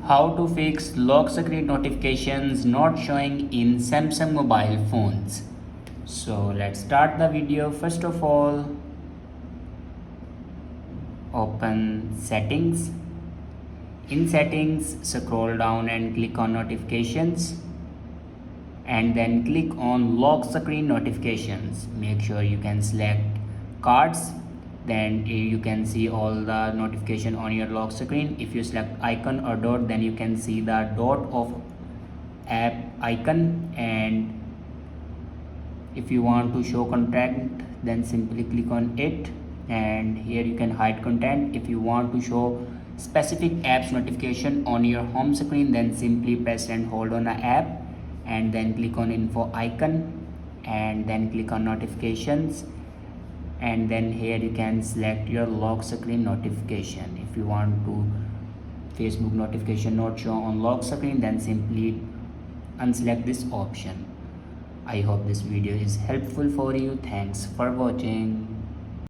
How to fix lock screen notifications not showing in Samsung mobile phones. So let's start the video. First of all, open settings. In settings, scroll down and click on notifications and then click on lock screen notifications. Make sure you can select cards, then you can see all the notification on your lock screen. If you select icon or dot, then you can see the dot of app icon, and if you want to show content, then simply click on it, and here you can hide content. If you want to show specific apps notification on your home screen, then simply press and hold on a app and then click on info icon and then click on notifications, and then here you can select your lock screen notification. If you want to Facebook notification not show on lock screen, then simply unselect this option. I hope this video is helpful for you. Thanks for watching.